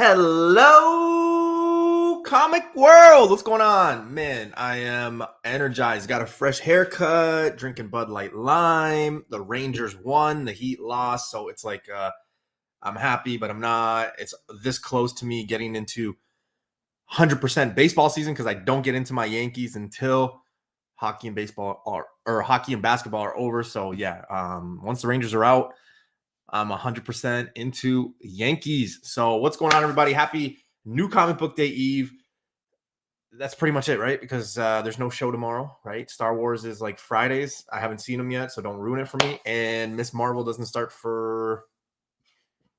Hello, comic world. What's going on? Man, I am energized. Got a fresh haircut, drinking Bud Light Lime. The Rangers won, the Heat lost. So it's like I'm happy, but I'm not. It's this close to me getting into 100% baseball season because I don't get into my Yankees until hockey and baseball or hockey and basketball are over. So yeah, once the Rangers are out, I'm 100% into Yankees. So what's going on, everybody? Happy new comic book day eve. That's pretty much it, right? Because there's no show tomorrow, right? Star Wars is like Fridays. I haven't seen them yet, so don't ruin it for me. And Miss Marvel doesn't start for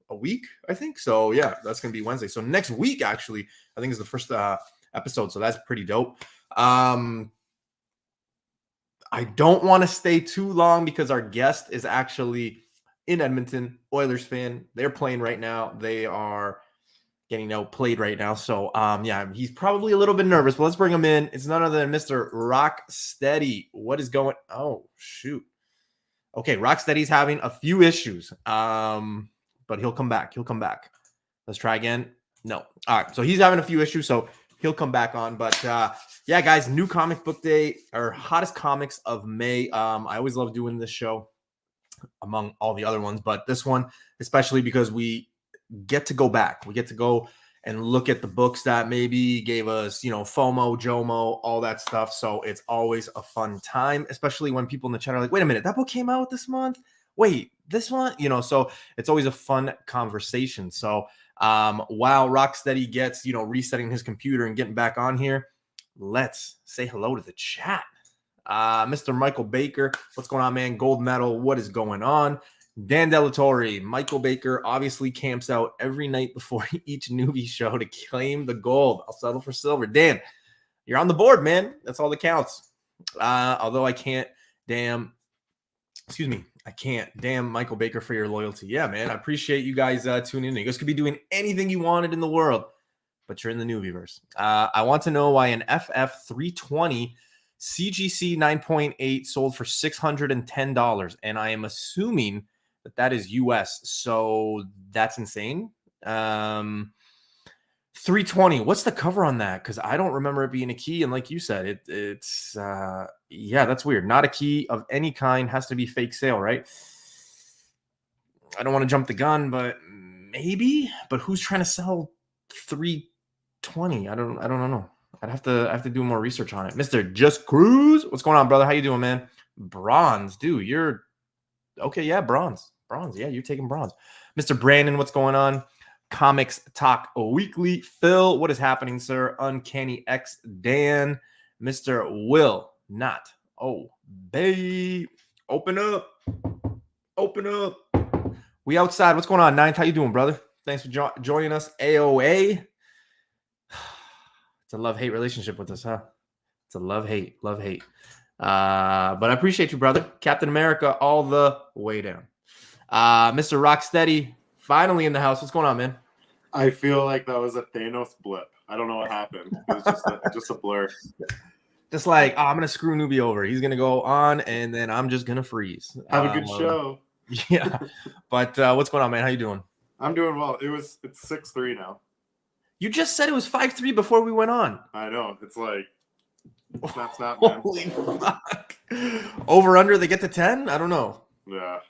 a week, I think. So yeah, that's going to be Wednesday. So next week, actually, I think is the first episode. So that's pretty dope. I don't want to stay too long because our guest is actually in Edmonton, Oilers fan. They're playing right now. They are getting outplayed right now. So, yeah, he's probably a little bit nervous, but let's bring him in. It's none other than Mr. Rocksteady. What is going? Oh, shoot. Okay, Rocksteady's having a few issues, but he'll come back. He'll come back. Let's try again. No. All right, so he's having a few issues, so he'll come back on. But, yeah, guys, new comic book day, or hottest comics of May. I always love doing this show among all the other ones, but this one especially because we get to go back. We get to go and look at the books that maybe gave us, FOMO, JOMO, all that stuff. So it's always a fun time, especially when people in the chat are like, wait a minute, that book came out this month? Wait, this one? So it's always a fun conversation. So while Rocksteady gets, resetting his computer and getting back on here, let's say hello to the chat. Mr. Michael Baker, what's going on, man? Gold medal, what is going on? Dan Delatorre, Michael Baker obviously camps out every night before each newbie show to claim the gold. I'll settle for silver. Dan, you're on the board, man. That's all that counts. Although I can't damn Michael Baker for your loyalty. Yeah, man, I appreciate you guys tuning in. You guys could be doing anything you wanted in the world, but you're in the newbieverse. I want to know why an FF 320 CGC 9.8 sold for $610, and I am assuming that is US, so that's insane. 320, what's the cover on that? Because I don't remember it being a key, and like you said, it's yeah, that's weird. Not a key of any kind, has to be fake sale, right? I don't want to jump the gun, but maybe. But who's trying to sell 320? I don't know. I'd have to do more research on it. Mr. Just Cruise, what's going on, brother? How you doing, man? Bronze, dude. You're okay. Yeah, bronze. Yeah, you're taking bronze. Mr. Brandon, what's going on? Comics Talk Weekly. Phil, what is happening, sir? Uncanny X Dan. Mr. Will Not Obey. Open up. We outside. What's going on, Ninth? How you doing, brother? Thanks for joining us. AOA. It's a love-hate relationship with us, huh? It's a love-hate. But I appreciate you, brother. Captain America all the way down. Mr. Rocksteady, finally in the house. What's going on, man? I feel like that was a Thanos blip. I don't know what happened. It was just a blur. Just like, I'm going to screw Newbie over. He's going to go on, and then I'm just going to freeze. Have a good show. Yeah. But what's going on, man? How you doing? I'm doing well. It's 6-3 now. You just said it was 5-3 before we went on. I know. It's like, snap, man. Holy fuck. Over, under, they get to 10? I don't know. Yeah.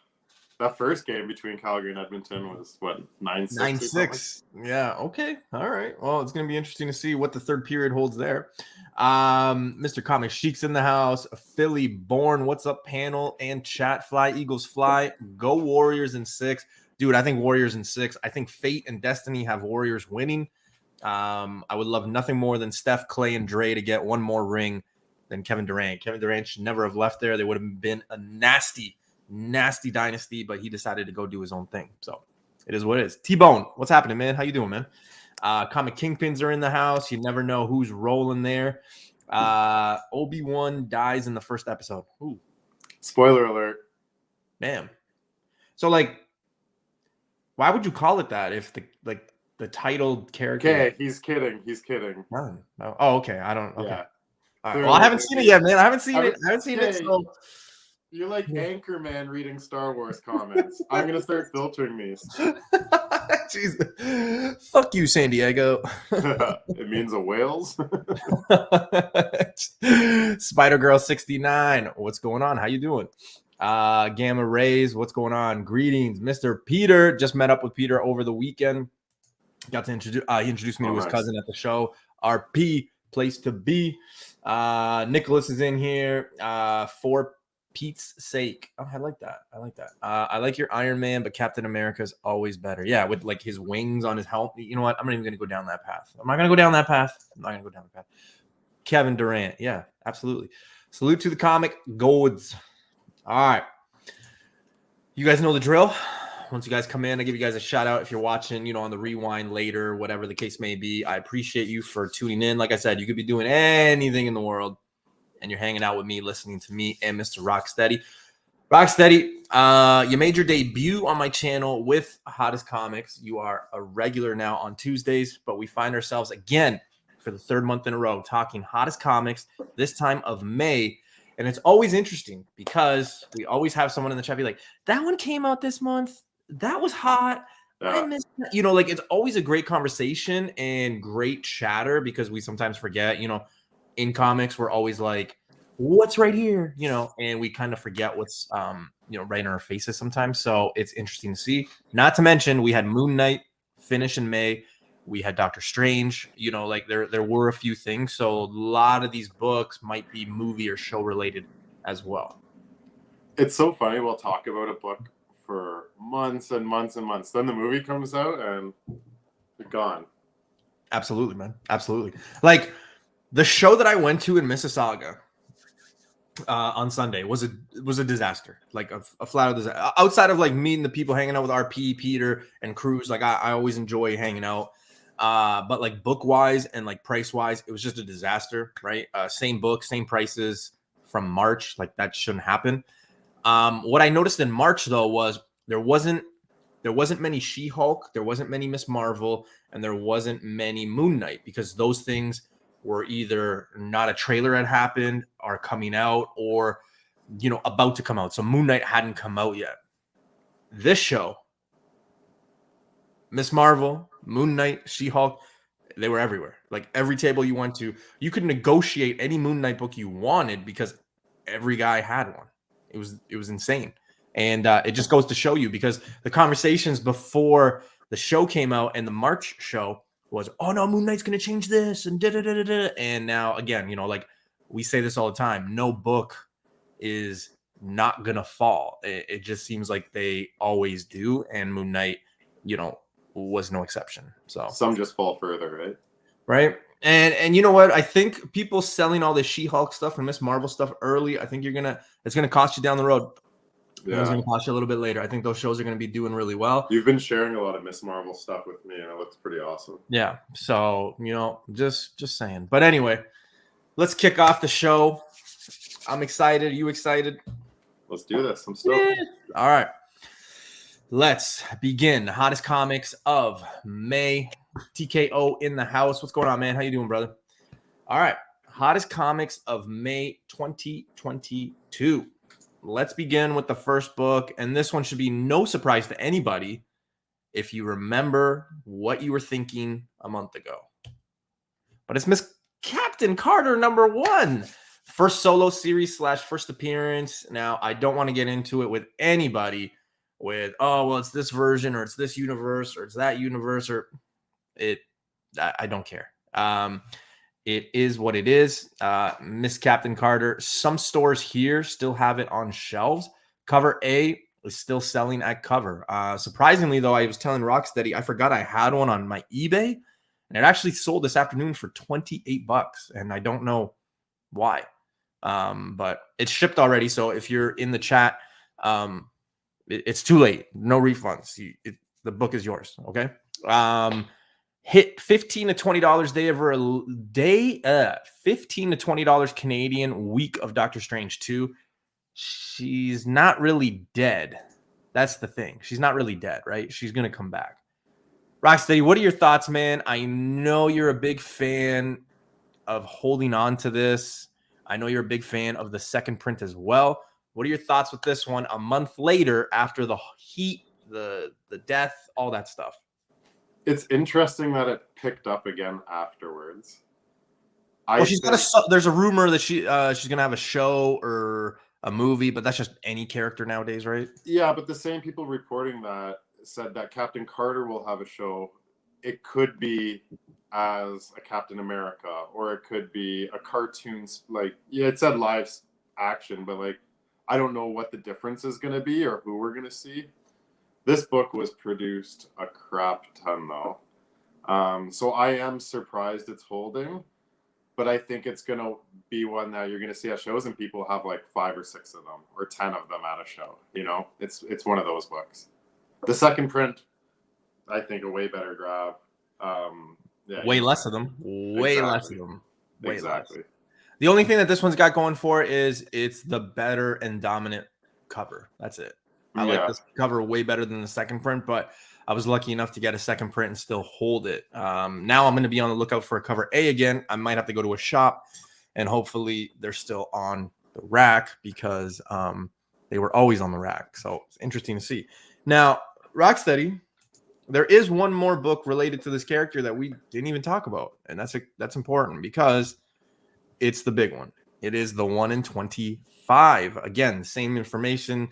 That first game between Calgary and Edmonton was, what, 9-6? 9-6. Yeah, okay. All right. Well, it's going to be interesting to see what the third period holds there. Mr. Comic Sheik's in the house. Philly Born, what's up, panel and chat? Fly, Eagles, fly. Go Warriors in 6. Dude, I think Warriors in 6. I think Fate and Destiny have Warriors winning. I would love nothing more than Steph, Clay, and Dre to get one more ring than Kevin Durant. Kevin Durant should never have left there. They would have been a nasty dynasty, but he decided to go do his own thing. So it is what it is. T-Bone, what's happening, man? How you doing, man? Comic Kingpins are in the house. You never know who's rolling there. Obi-Wan dies in the first episode. Ooh. Spoiler alert. Man. So, like, why would you call it that if the titled character? Okay, he's kidding. Oh, okay. I don't. Okay. Yeah. Right. Well, I haven't seen it yet, man. I haven't seen it. So You like Anchorman reading Star Wars comments. I'm going to start filtering these. Jeez. Fuck you, San Diego. It means a whales. Spider Girl 69. What's going on? How you doing? Gamma Rays, what's going on? Greetings, Mr. Peter. Just met up with Peter over the weekend. Got to introduce. He introduced me to his cousin at the show. RP, place to be. Nicholas is in here. For Pete's sake. Oh, I like that. I like your Iron Man, but Captain America's always better. Yeah, with like his wings on his helmet. You know what? I'm not even going to go down that path. I'm not going to go down that path. Kevin Durant. Yeah, absolutely. Salute to the comic gods. All right. You guys know the drill. Once you guys come in, I give you guys a shout out if you're watching, on the rewind later, whatever the case may be. I appreciate you for tuning in. Like I said, you could be doing anything in the world, and you're hanging out with me, listening to me and Mr. Rocksteady. Rocksteady, you made your debut on my channel with Hottest Comics. You are a regular now on Tuesdays, but we find ourselves again for the third month in a row talking Hottest Comics, this time of May. And it's always interesting because we always have someone in the chat be like, that one came out this month. That was hot. I missed that. It's always a great conversation and great chatter because we sometimes forget, in comics, we're always like, what's right here? And we kind of forget what's, right in our faces sometimes. So it's interesting to see. Not to mention, we had Moon Knight finish in May. We had Doctor Strange, there were a few things. So a lot of these books might be movie or show related as well. It's so funny. We'll talk about a book for months and months and months. Then the movie comes out and it's gone. Absolutely, man. Absolutely. Like the show that I went to in Mississauga on Sunday was a disaster. Like a flat out disaster. Outside of like meeting the people, hanging out with RP, Peter, and Cruz. Like I always enjoy hanging out. But like book wise and like price wise, it was just a disaster, right? Same book, same prices from March. Like that shouldn't happen. What I noticed in March though was there wasn't many She-Hulk, there wasn't many Miss Marvel, and there wasn't many Moon Knight because those things were either not a trailer had happened, are coming out, or about to come out. So Moon Knight hadn't come out yet. This show, Miss Marvel, Moon Knight, She-Hulk, they were everywhere. Like every table you went to, you could negotiate any Moon Knight book you wanted because every guy had one. It was insane. And it just goes to show you because the conversations before the show came out and the March show was, oh no, Moon Knight's going to change this and da-da-da-da-da. And now again, like we say this all the time, no book is not going to fall. It just seems like they always do. And Moon Knight, was no exception. So some just fall further, right? Right. And you know what? I think people selling all this She-Hulk stuff and Miss Marvel stuff early, I think it's going to cost you down the road. Yeah. It's going to cost you a little bit later. I think those shows are going to be doing really well. You've been sharing a lot of Miss Marvel stuff with me, and it looks pretty awesome. Yeah. So, just saying. But anyway, let's kick off the show. I'm excited. You excited? Let's do this. I'm stoked. Yeah. All right. Let's begin. Hottest Comics of May. TKO in the house. What's going on, man? How you doing, brother? All right. Hottest Comics of May 2022. Let's begin with the first book. And this one should be no surprise to anybody if you remember what you were thinking a month ago. But it's Miss Captain Carter #1. First solo series / first appearance. Now, I don't want to get into it with anybody with, oh, well, it's this version or it's this universe or it's that universe or I don't care. It is what it is. Miss Captain Carter. Some stores here still have it on shelves. Cover A is still selling at cover. Surprisingly, though, I was telling Rocksteady, I forgot I had one on my eBay, and it actually sold this afternoon for $28, and I don't know why. But it's shipped already. So if you're in the chat, it's too late. No refunds. The book is yours. Okay. Hit $15 to $20 $15 to $20 Canadian week of Doctor Strange 2. She's not really dead. That's the thing. She's not really dead, right? She's going to come back. Rocksteady, what are your thoughts, man? I know you're a big fan of holding on to this. I know you're a big fan of the second print as well. What are your thoughts with this one a month later after the heat, the death, all that stuff? It's interesting that it picked up again afterwards. Well, there's a rumor that she's gonna have a show or a movie, but that's just any character nowadays, right? Yeah, but the same people reporting that said that Captain Carter will have a show. It could be as a Captain America, or it could be a cartoon. Like, yeah, it said live action, but like, I don't know what the difference is going to be or who we're going to see. This book was produced a crap ton, though. So I am surprised it's holding, but I think it's going to be one that you're going to see at shows and people have like 5 or 6 of them or 10 of them at a show. You know, it's one of those books. The second print, I think, a way better grab. Yeah, way less of them. Way exactly. less of them. Way exactly. less. The only thing that this one's got going for is it's the better and dominant cover. That's it. I like this cover way better than the second print, but I was lucky enough to get a second print and still hold it. Now I'm going to be on the lookout for a cover A again. I might have to go to a shop, and hopefully they're still on the rack because they were always on the rack. So it's interesting to see. Now, Rocksteady, there is one more book related to this character that we didn't even talk about, and that's important because it's the big one. It is the 1 in 25. Again, same information.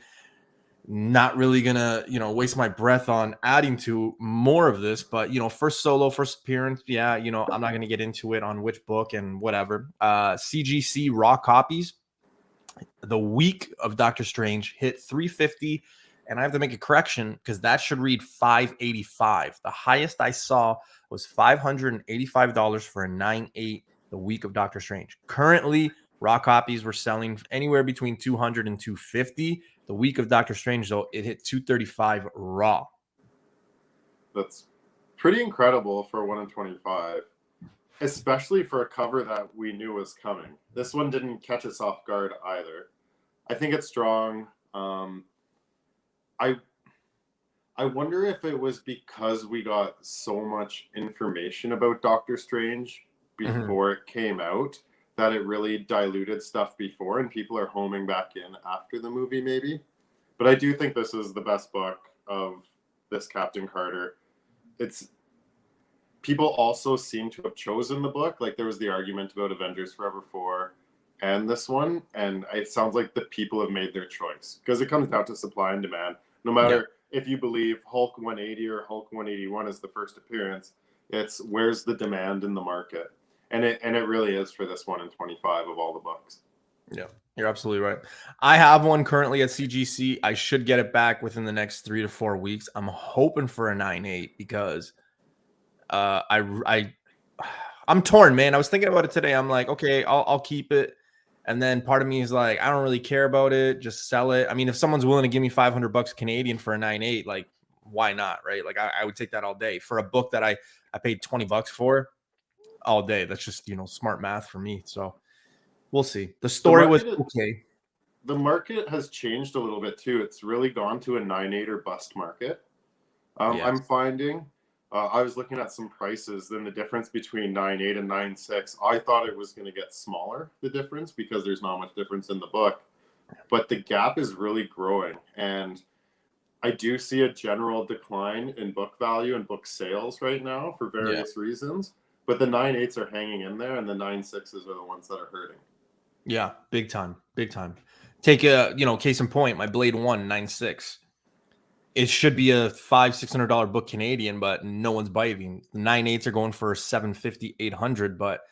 Not really gonna, waste my breath on adding to more of this, but first solo, first appearance. Yeah, I'm not gonna get into it on which book and whatever. CGC raw copies. The week of Doctor Strange hit 350, and I have to make a correction because that should read 585. The highest I saw was $585 for a 9.8 the week of Doctor Strange. Currently, raw copies were selling anywhere between 200 and 250. The week of Doctor Strange, though, it hit 235 raw. That's pretty incredible for 1 in 25, especially for a cover that we knew was coming. This one didn't catch us off guard either. I think it's strong. I wonder if it was because we got so much information about Doctor Strange before it came out that it really diluted stuff before, and people are homing back in after the movie, maybe. But I do think this is the best book of this Captain Carter. People also seem to have chosen the book. Like, there was the argument about Avengers Forever 4 and this one, and it sounds like the people have made their choice because it comes down to supply and demand. No matter if you believe Hulk 180 or Hulk 181 is the first appearance, it's where's the demand in the market. And it really is for this 1 in 25 of all the books. Yeah, you're absolutely right. I have one currently at CGC. I should get it back within the next 3 to 4 weeks. I'm hoping for a 9.8 because I'm torn, man. I was thinking about it today. I'm like, okay, I'll keep it. And then part of me is like, I don't really care about it. Just sell it. I mean, if someone's willing to give me $500 Canadian for a 9.8, like, why not, right? Like, I would take that all day for a book that I paid $20 for. All day. That's just, smart math for me. So we'll see. The story was okay. The market has changed a little bit too. It's really gone to a 9.8 or bust market. Yes. I'm finding, I was looking at some prices, then the difference between 9.8 and 9.6, I thought it was going to get smaller, the difference, because there's not much difference in the book. But the gap is really growing. And I do see a general decline in book value and book sales right now for various reasons. But the 9.8s are hanging in there, and the 9.6s are the ones that are hurting. Yeah, big time, big time. Take a case in point, my Blade 1 9.6. It should be a $500-$600 book Canadian, but no one's biting. The 9.8s are going for $750, $800, but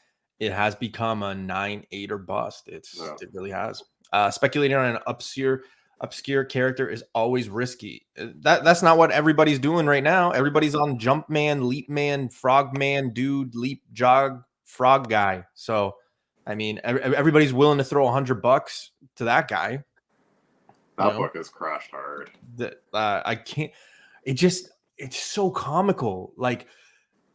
it has become a 9.8 or bust. It really has. Speculating on an obscure character is always risky. That's not what everybody's doing right now. Everybody's on Jump Man, Leap Man, Frog Man, Dude, Leap, Jog, Frog Guy. So, I mean, everybody's willing to throw $100 to that guy. That book is crashed hard. I can't. It's so comical. Like,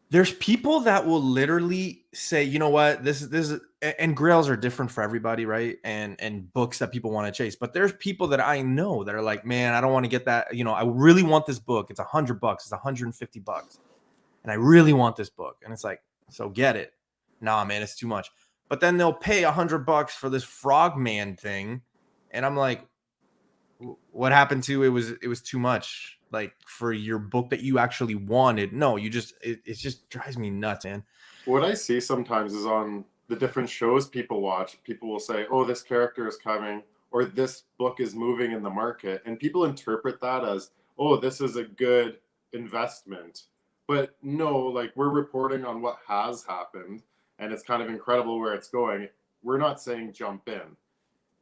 there's people that will literally say, you know what, this is, and grails are different for everybody, right? And books that people want to chase. But there's people that I know that are like, man, I don't want to get that. I really want this book. It's $100. It's $150. And I really want this book. And it's like, so get it. Nah, man, it's too much. But then they'll pay $100 for this Frogman thing. And I'm like, what happened to it was too much, like, for your book that you actually wanted. No, you just it just drives me nuts, man. What I see sometimes is on the different shows people watch, people will say, "Oh, this character is coming," or "This book is moving in the market," and people interpret that as, "Oh, this is a good investment." But no, like, we're reporting on what has happened, and it's kind of incredible where it's going. We're not saying jump in.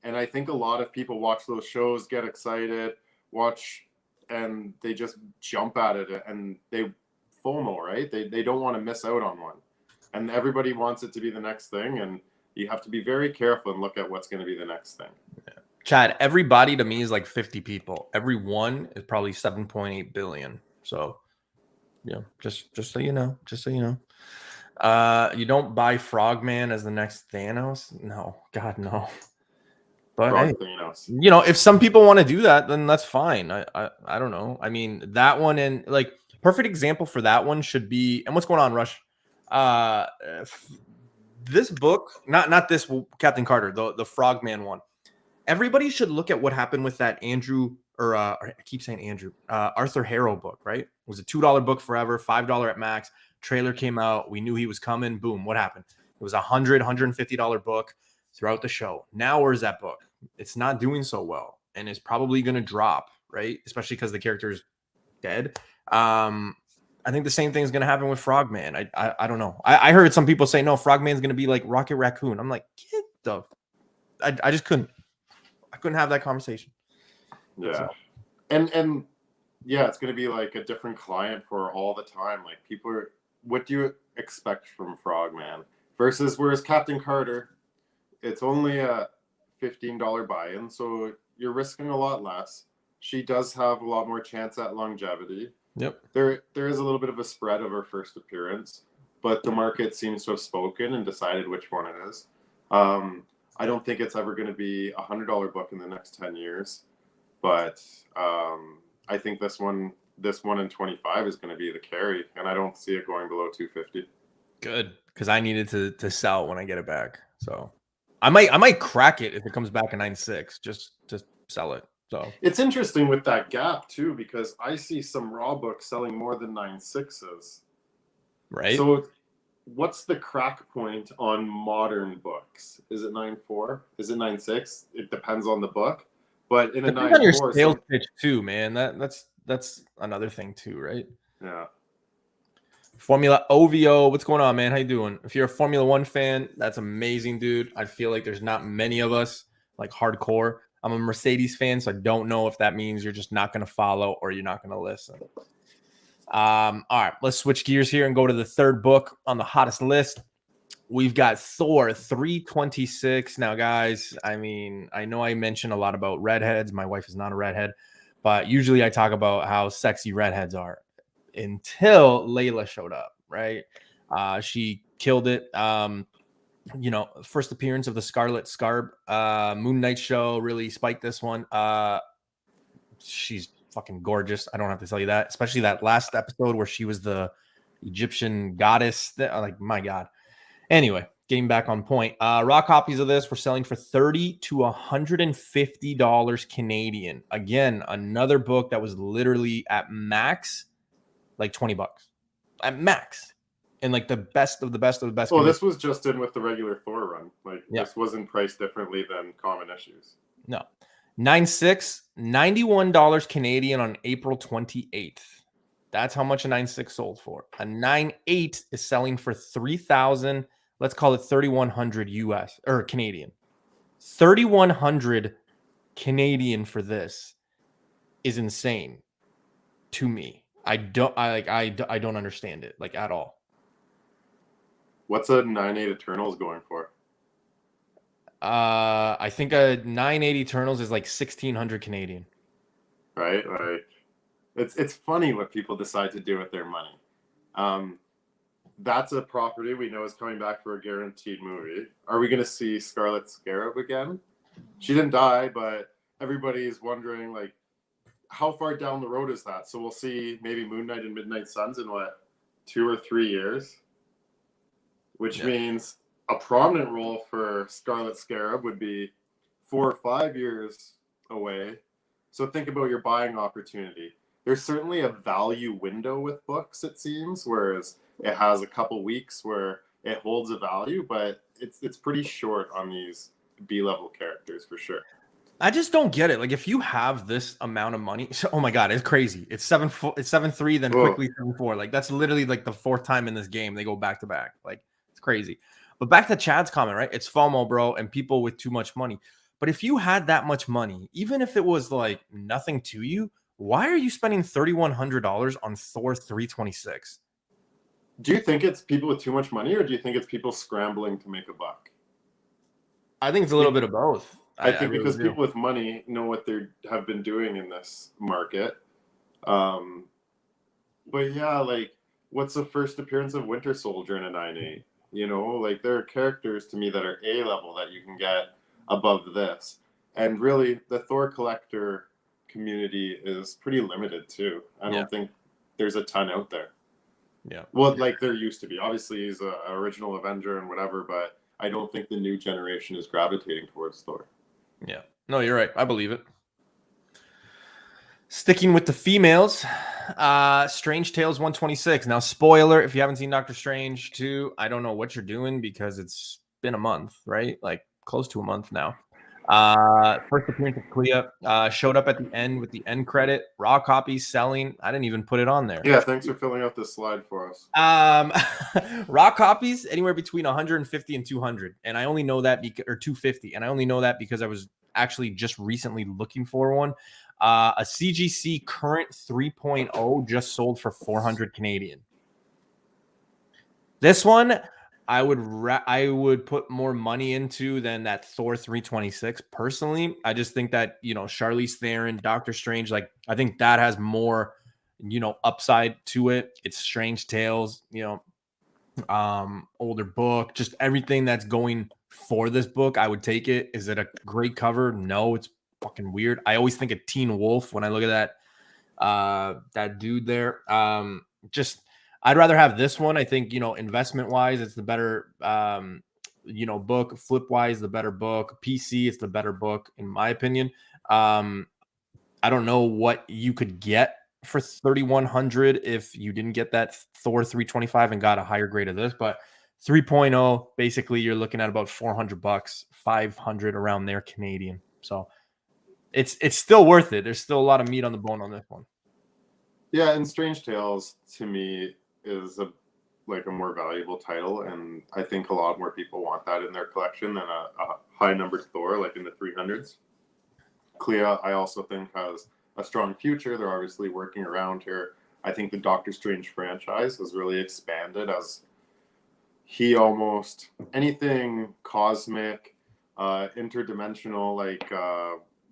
And I think a lot of people watch those shows, get excited, watch, and they just jump at it, and they FOMO, right? They don't want to miss out on one. And everybody wants it to be the next thing, and you have to be very careful and look at what's going to be the next thing. Chad, everybody to me is like 50 people. Every one is probably 7.8 billion. So, yeah, just so you know, you don't buy Frogman as the next Thanos. No, God, no. But hey, Thanos. you know, if some people want to do that, then that's fine. I don't know. I mean, that one, and like, perfect example for that one should be, and what's going on, Rush? This book, not this Captain Carter, the Frogman one. Everybody should look at what happened with that Andrew, or I keep saying Andrew, Arthur Harrow book, right? It was a $2 book forever, $5 at max. Trailer came out. We knew he was coming. Boom. What happened? It was $150 book throughout the show. Now, where's that book? It's not doing so well, and it's probably going to drop, right? Especially because the character is dead. I think the same thing is going to happen with Frogman. I don't know. I heard some people say, no, Frogman's going to be like Rocket Raccoon. I'm like, get the... I just couldn't. I couldn't have that conversation. Yeah. So. And yeah, it's going to be like a different client for all the time. Like, people are, what do you expect from Frogman? Versus, whereas Captain Carter, it's only a $15 buy-in, so you're risking a lot less. She does have a lot more chance at longevity. Yep. There is a little bit of a spread of her first appearance, but the market seems to have spoken and decided which one it is. I don't think it's ever going to be a $100 book in the next 10 years, but I think this one in 25 is going to be the carry, and I don't see it going below 250. Good, because I needed to sell when I get it back. So I might crack it if it comes back at 9.6 just to sell it. So it's interesting with that gap too, because I see some raw books selling more than 9.6s. Right. So what's the crack point on modern books? Is it 9.4? Is it 9.6? It depends on the book. But in a 9.4, on your sales pitch too, man. That's another thing too, right? Yeah. Formula OVO, what's going on, man? How you doing? If you're a Formula One fan, that's amazing, dude. I feel like there's not many of us, like, hardcore. I'm a Mercedes fan, so I don't know if that means you're just not going to follow or you're not going to listen. All right, let's switch gears here and go to the third book on the hottest list. We've got Thor 326. Now, guys, I mean, I know I mentioned a lot about redheads. My wife is not a redhead, but usually I talk about how sexy redheads are until Layla showed up, right? She killed it. You know, first appearance of the Scarlet Scarab Moon Knight show really spiked this one. She's fucking gorgeous. I don't have to tell you that, especially that last episode where she was the Egyptian goddess. Like, my God. Anyway, getting back on point. Raw copies of this were selling for $30 to $150 Canadian. Again, another book that was literally at max, like $20 at max. And like the best of the best of the best. Well, this was just in with the regular Thor run. Like, yeah. This wasn't priced differently than common issues. No. 9.6, $91 Canadian on April 28th. That's how much a 9.6 sold for. A 9.8 is selling for $3,000. Let's call it $3,100 US or Canadian. $3,100 Canadian for this is insane to me. I don't understand it, like, at all. What's a 9.8 Eternals going for? I think a 9.8 Eternals is like 1,600 Canadian. Right? Like, it's funny what people decide to do with their money. That's a property we know is coming back for a guaranteed movie. Are we going to see Scarlet Scarab again? She didn't die, but everybody's wondering, like, how far down the road is that? So we'll see maybe Moon Knight and Midnight Suns in what, 2 or 3 years? Which means a prominent role for Scarlet Scarab would be 4 or 5 years away. So think about your buying opportunity. There's certainly a value window with books, it seems, whereas it has a couple weeks where it holds a value, but it's pretty short on these B-level characters for sure. I just don't get it. Like, if you have this amount of money, oh my god, it's crazy. It's 7-3, then Whoa. quickly 7-4. Like, that's literally like the fourth time in this game they go back to back. Like, it's crazy. But back to Chad's comment, right? It's FOMO, bro, and people with too much money. But if you had that much money, even if it was like nothing to you, why are you spending $3,100 on Thor 326? Do you think it's people with too much money, or do you think it's people scrambling to make a buck? I think it's a little bit of both. I think really because do. people with money know what they have been doing in this market. But yeah, like, what's the first appearance of Winter Soldier in a 9.8? You know, like, there are characters to me that are A level that you can get above this. And really, the Thor collector community is pretty limited too. I don't think there's a ton out there. Yeah. Well, like there used to be. Obviously, he's an original Avenger and whatever, but I don't think the new generation is gravitating towards Thor. Yeah. No, you're right. I believe it. Sticking with the females, Strange Tales 126. Now, spoiler, if you haven't seen Doctor Strange 2, I don't know what you're doing because it's been a month, right? Like close to a month now. First appearance of Clea showed up at the end with the end credit. Raw copies selling. I didn't even put it on there. Yeah, thanks for filling out this slide for us. Raw copies anywhere between 150 and 200, and I only know that or 250, and I only know that because I was actually just recently looking for one. A CGC current 3.0 just sold for 400 Canadian. This one I would put more money into than that Thor 326 personally. I just think that, you know, Charlize Theron, Doctor Strange, like I think that has more, you know, upside to it. It's Strange Tales, you know, older book, just everything that's going for this book. I would take it. Is it a great cover? No, it's fucking weird. I always think of Teen Wolf when I look at that dude there. Just I'd rather have this one. I think, you know, investment wise, it's the better you know, book. Flip wise, the better book. PC, it's the better book in my opinion. I don't know what you could get for 3,100 if you didn't get that Thor 325 and got a higher grade of this, but 3.0 basically you're looking at about $400, 500 around there Canadian. So it's still worth it. There's still a lot of meat on the bone on this one. Yeah, and Strange Tales to me is a more valuable title, and I think a lot more people want that in their collection than a high numbered Thor like in the 300s. Clea, I also think, has a strong future. They're obviously working around her. I think the Doctor Strange franchise has really expanded as he almost anything cosmic, interdimensional, like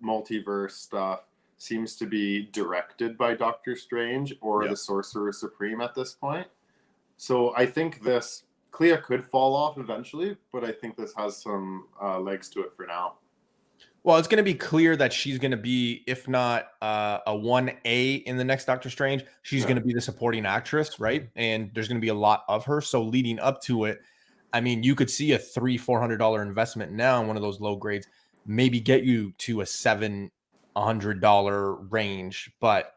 multiverse stuff seems to be directed by Doctor Strange or the Sorcerer Supreme at this point. So I think this Clea could fall off eventually, but I think this has some legs to it for now. Well, it's going to be clear that she's going to be, if not a 1A in the next Doctor Strange, she's going to be the supporting actress, right? And there's going to be a lot of her. So leading up to it, I mean, you could see a $300-400 investment now in one of those low grades, maybe get you to a $700 range, but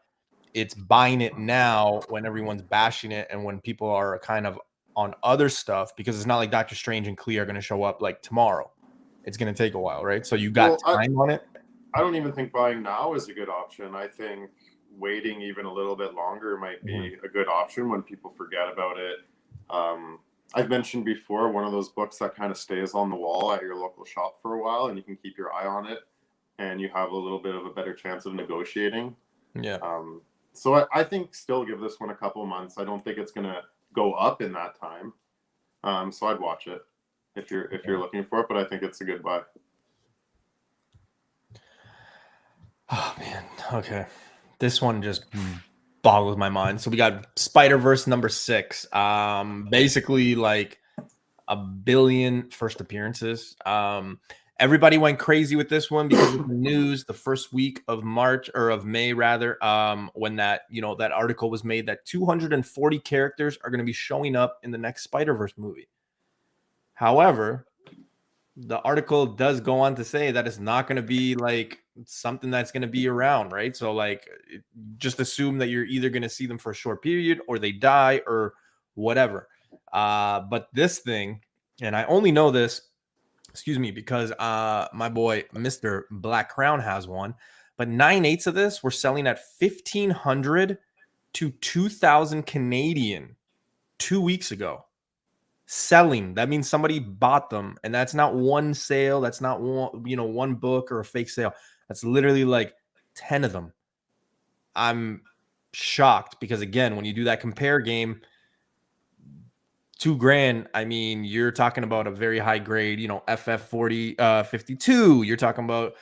it's buying it now when everyone's bashing it and when people are kind of on other stuff, because it's not like Doctor Strange and Clea are going to show up like tomorrow. It's going to take a while, right? So you got time on it. I don't even think buying now is a good option. I think waiting even a little bit longer might be a good option when people forget about it. I've mentioned before, one of those books that kind of stays on the wall at your local shop for a while, and you can keep your eye on it, and you have a little bit of a better chance of negotiating. Yeah. So I think still give this one a couple months. I don't think it's going to go up in that time. So I'd watch it if you're looking for it, but I think it's a good buy. Oh man. Okay. This one just boggles my mind. So we got Spider-Verse number 6. Basically like a billion first appearances. Everybody went crazy with this one because of the news the first week of March, or of May rather, when that, you know, that article was made that 240 characters are going to be showing up in the next Spider-Verse movie. However, the article does go on to say that it's not going to be like something that's going to be around, right? So like just assume that you're either going to see them for a short period or they die or whatever. But this thing, and I only know this, excuse me, because my boy Mr. Black Crown has one, but 9/8 of this were selling at 1,500 to 2,000 Canadian 2 weeks ago. Selling, that means somebody bought them, and that's not one sale, that's not one, one book or a fake sale. That's literally like 10 of them. I'm shocked because again, when you do that compare game, $2,000, I mean, you're talking about a very high grade, FF 52. You're talking about,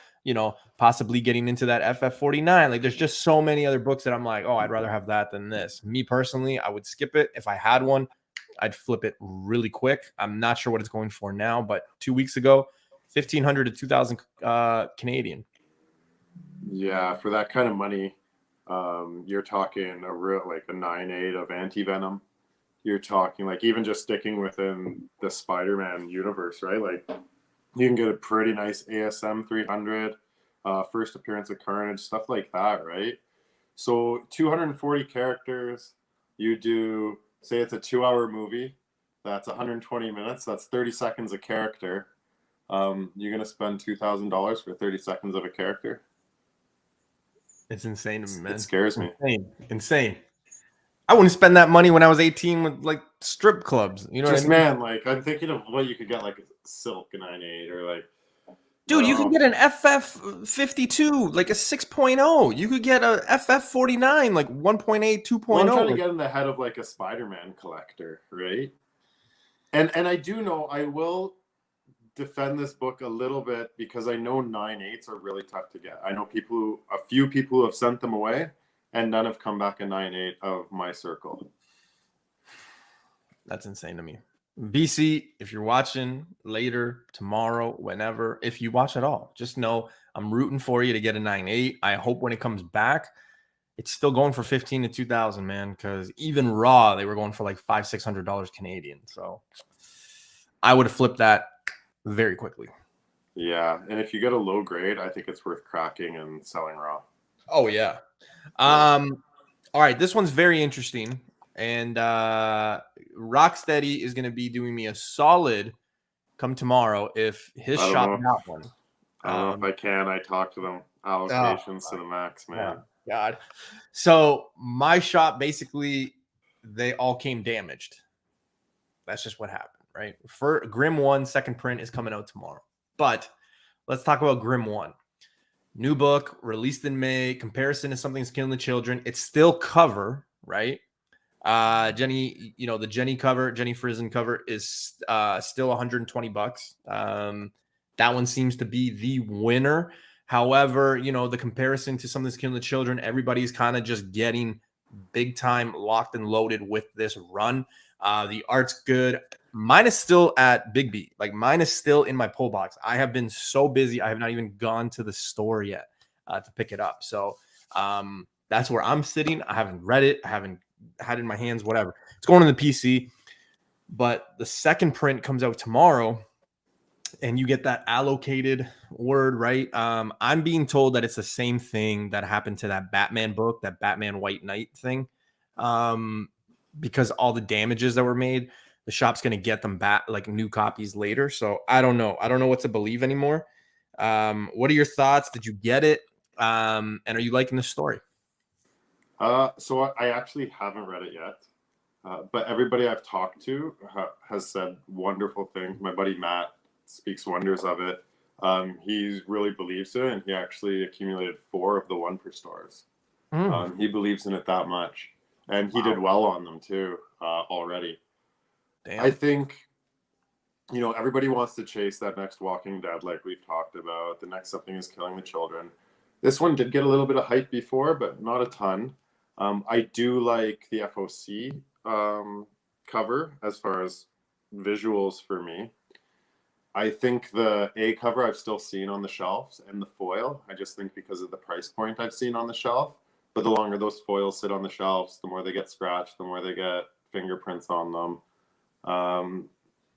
possibly getting into that FF 49. Like there's just so many other books that I'm like, oh, I'd rather have that than this. Me personally, I would skip it. If I had one, I'd flip it really quick. I'm not sure what it's going for now, but 2 weeks ago, 1,500 to 2,000 Canadian. Yeah, for that kind of money, you're talking a real like a 9/8 of Anti-Venom. You're talking like even just sticking within the Spider-Man universe, right? Like you can get a pretty nice ASM 300, first appearance of Carnage, stuff like that, right? So 240 characters. You do, say it's a 2-hour movie. That's 120 minutes. That's 30 seconds a character. You're gonna spend $2,000 for 30 seconds of a character. It's insane to me, man. It scares me. Insane. I wouldn't spend that money when I was 18 with like strip clubs. You know Just what I mean? man, like I'm thinking of what you could get, like a Silk 9/8 or like. Dude, you can get an FF 52, like a 6.0. You could get a FF 49, like 1.8, 2.0. Well, I'm trying to get in the head of like a Spider-Man collector, right? And I do know I will defend this book a little bit because I know 9/8s are really tough to get. I know a few people who have sent them away, and none have come back a 9/8 of my circle. That's insane to me. BC, if you're watching later, tomorrow, whenever, if you watch at all, just know I'm rooting for you to get a 9/8. I hope when it comes back, it's still going for 15 to 2,000, man. Because even raw, they were going for like $500-600 Canadian. So I would have flipped that very quickly. Yeah, and if you get a low grade, I think it's worth cracking and selling raw. Oh yeah. All right, this one's very interesting, and Rocksteady is going to be doing me a solid come tomorrow if his shop got one. I don't know if I can. I talked to them. Allocations to the max, man. God. So my shop, basically, they all came damaged. That's just what happened, right? For Grim 1, second print is coming out tomorrow. But let's talk about Grim 1. New book, released in May. Comparison to Something's Killing the Children. It's still cover, right? Jenny, the Jenny cover, Jenny Frizen cover is still $120. That one seems to be the winner. However, the comparison to Something's Killing the Children, everybody's kind of just getting big time locked and loaded with this run. The art's good. Mine is still at Big B. Like mine is still in my pull box. I have been so busy. I have not even gone to the store yet to pick it up. So that's where I'm sitting. I haven't read it. I haven't had it in my hands, whatever. It's going on the PC. But the second print comes out tomorrow and you get that allocated word, right? I'm being told that it's the same thing that happened to that Batman book, that Batman White Knight thing. Because all the damages that were made, the shop's going to get them back, like new copies later. So I don't know. I don't know what to believe anymore. What are your thoughts? Did you get it? And are you liking the story? So I actually haven't read it yet. But everybody I've talked to has said wonderful things. My buddy Matt speaks wonders of it. He really believes in it, and he actually accumulated 4 of the One Per stars. He believes in it that much. And he did well on them too already. Damn. I think, everybody wants to chase that next Walking Dead like we've talked about. The next Something is Killing the Children. This one did get a little bit of hype before, but not a ton. I do like the FOC cover as far as visuals for me. I think the A cover I've still seen on the shelves, and the foil, I just think because of the price point I've seen on the shelf. But the longer those foils sit on the shelves, the more they get scratched, the more they get fingerprints on them.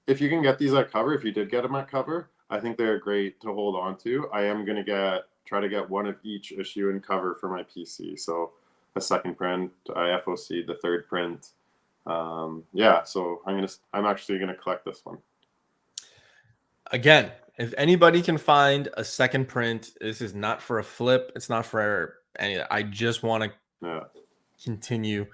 If you can get these at cover, if you did get them at cover, I think they're great to hold on to. I am going to get try to get one of each issue and cover for my PC. So a second print, I FOC the third print. So I'm actually gonna collect this one. Again, if anybody can find a second print, this is not for a flip. It's not for any. I just want to continue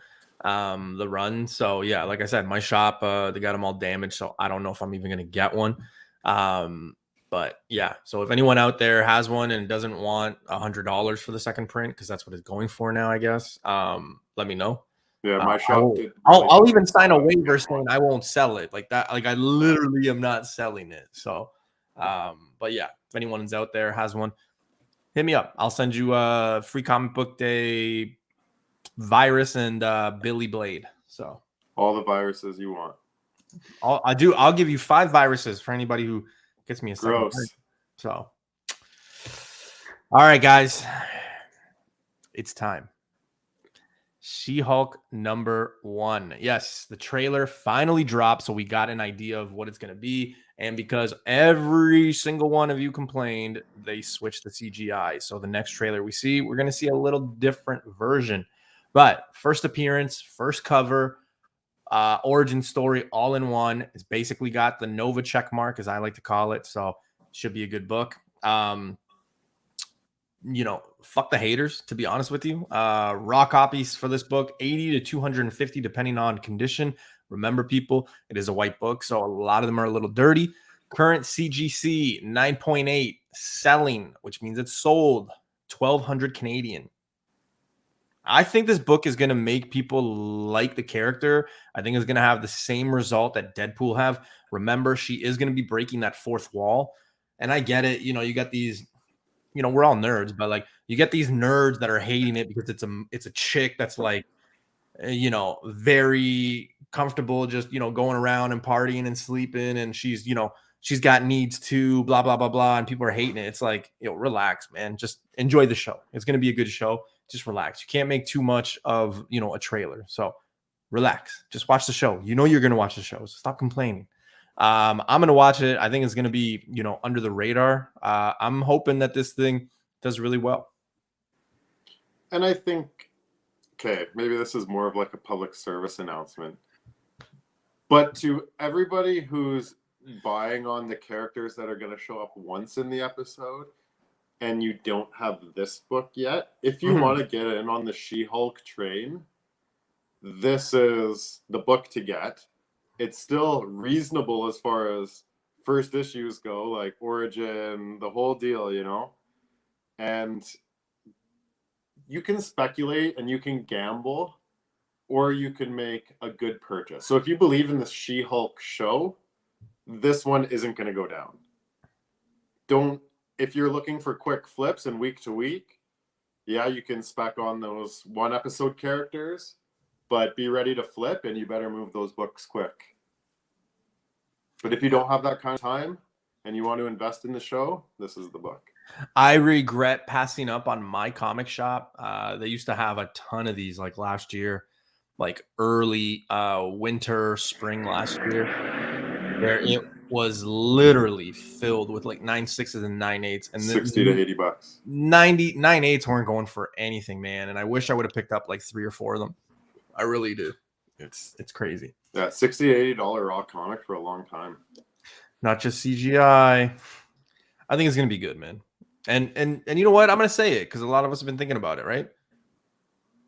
the run. So yeah, like I said, my shop, they got them all damaged. So I don't know if I'm even gonna get one. But yeah, so if anyone out there has one and doesn't want $100 for the second print, because that's what it's going for now, I guess, let me know. Yeah, my shop did. I'll even sign a waiver saying I won't sell it like that. Like I literally am not selling it. So, but yeah, if anyone's out there has one, hit me up. I'll send you a free comic book day virus and Billy Blade. So all the viruses you want. I'll give you 5 viruses for anybody who gets me a second. Gross. So, all right, guys, it's time. She-Hulk #1. Yes, the trailer finally dropped, so we got an idea of what it's going to be. And because every single one of you complained, they switched the CGI. So the next trailer we see, we're going to see a little different version. But first appearance, first cover, origin story all in one. It's basically got the Nova check mark, as I like to call it. So it should be a good book. Fuck the haters, to be honest with you. Raw copies for this book, 80 to 250, depending on condition. Remember, people, it is a white book, so a lot of them are a little dirty. Current CGC, 9.8. Selling, which means it's sold, 1,200 Canadian. I think this book is going to make people like the character. I think it's going to have the same result that Deadpool have. Remember, she is going to be breaking that fourth wall. And I get it. You got these... we're all nerds, but like you get these nerds that are hating it because it's a chick that's like, very comfortable, just, going around and partying and sleeping. And she's got needs too, blah, blah, blah, blah. And people are hating it. It's like, relax, man. Just enjoy the show. It's going to be a good show. Just relax. You can't make too much of, a trailer. So relax, just watch the show. You're going to watch the show. So stop complaining. I'm going to watch it. I think it's going to be, under the radar. I'm hoping that this thing does really well. And I think, okay, maybe this is more of like a public service announcement. But to everybody who's buying on the characters that are going to show up once in the episode and you don't have this book yet, if you want to get in on the She-Hulk train, this is the book to get. It's still reasonable as far as first issues go, like origin, the whole deal, and you can speculate and you can gamble, or you can make a good purchase. So if you believe in the She-Hulk show, this one isn't going to go down. If you're looking for quick flips and week to week, yeah, you can spec on those one episode characters, but be ready to flip and you better move those books quick. But if you don't have that kind of time and you want to invest in the show, this is the book. I regret passing up on my comic shop. They used to have a ton of these like last year, like early winter, spring last year, where it was literally filled with like 9.6s and 9.8s. And 60 to 80 bucks. 9.8s weren't going for anything, man. And I wish I would have picked up like 3 or 4 of them. I really do. It's crazy. Yeah, $60 to $80 raw comic for a long time. Not just CGI. I think it's gonna be good, man. And you know what? I'm gonna say it because a lot of us have been thinking about it, right?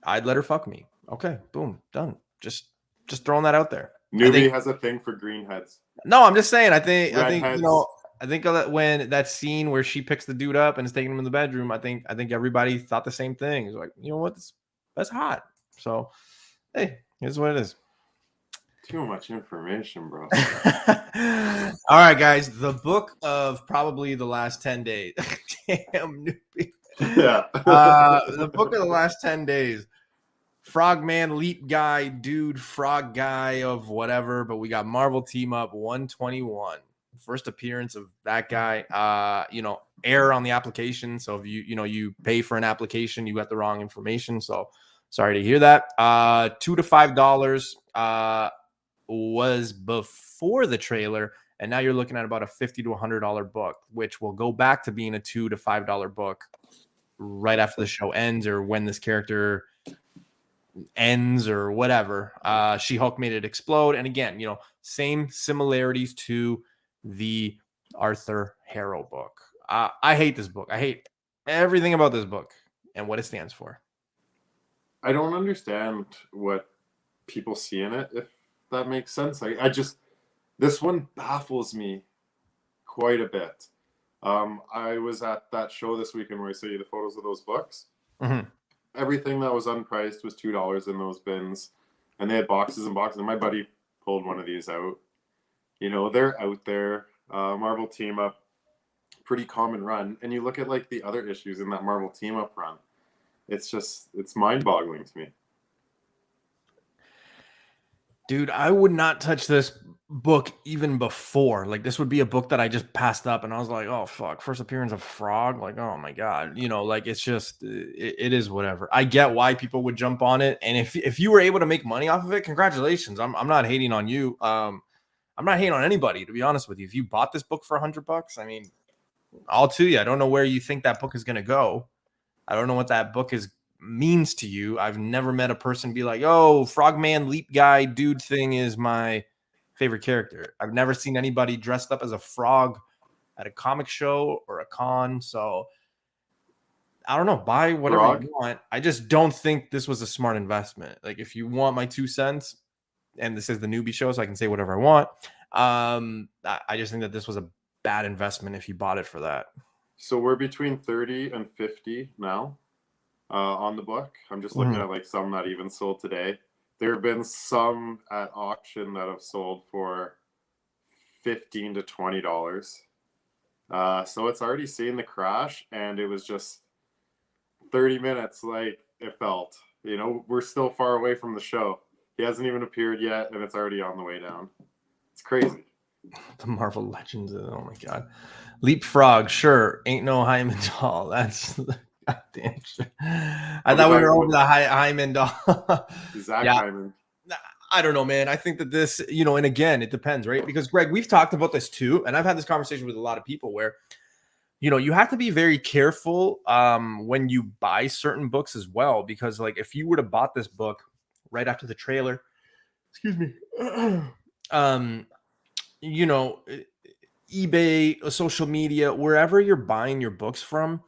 I'd let her fuck me. Okay, boom, done. Just throwing that out there. Newbie has a thing for green heads. No, I'm just saying. I think Redheads. I think that when that scene where she picks the dude up and is taking him in the bedroom, I think everybody thought the same thing. It's like, you know what? That's hot. So, hey, here's what it is. Too much information, bro. All right, guys. The book of probably the last 10 days. Damn, newbie. Yeah. The book of the last 10 days. Frogman, leap guy, dude, frog guy of whatever. But we got Marvel Team Up 121. First appearance of that guy. Error on the application. So if you pay for an application, you got the wrong information. So sorry to hear that. $2 to $5 was before the trailer, And now you're looking at about a $50 to $100 book, which will go back to being a $2 to $5 book right after the show ends, or when this character ends, or whatever. She-Hulk made it explode. And again, you know, same similarities to the Arthur Harrow book. I hate this book. I hate everything about this book and what it stands for. I don't understand what people see in it, if that makes sense. I just, this one baffles me quite a bit. I was at that show this weekend where I showed you the photos of those books. Mm-hmm. Everything that was unpriced was $2 in those bins, and they had boxes and boxes. And my buddy pulled one of these out. You know, they're out there. Marvel Team Up, pretty common run. And you look at like the other issues in that Marvel Team Up run. It's mind-boggling to me. Dude, I would not touch this book even before. Like, this would be a book that I just passed up, and I was like, oh, fuck, first appearance of Frog? Like, oh, my God. You know, like, it's just, it is whatever. I get why people would jump on it, and if you were able to make money off of it, congratulations. I'm not hating on you. I'm not hating on anybody, to be honest with you. If you bought this book for $100, I mean, all to you. I don't know where you think that book is going to go. I don't know what that book means to you. I've never met a person be like, oh, Frogman Leap Guy dude thing is my favorite character. I've never seen anybody dressed up as a frog at a comic show or a con. So I don't know, buy whatever you want. I just don't think this was a smart investment. Like, if you want my 2 cents, and this is the newbie show, so I can say whatever I want. I just think that this was a bad investment if you bought it for that. So we're between 30 and 50 now on the book. I'm just looking at like some not even sold today. There have been some at auction that have sold for $15 to $20. So it's already seen the crash, and it was just 30 minutes like it felt. You know, we're still far away from the show. He hasn't even appeared yet, and it's already on the way down. It's crazy. The Marvel Legends. Oh my God. Leapfrog, sure. Ain't no Hyman doll. That's goddamn shit. I thought we were over the Hyman doll. Zach Hyman. I don't know, man. I think that this, you know, and again, it depends, right? Because Greg, we've talked about this too, and I've had this conversation with a lot of people where, you know, you have to be very careful when you buy certain books as well, because like if you would have bought this book right after the trailer, excuse me, you know, eBay, social media, wherever you're buying your books from,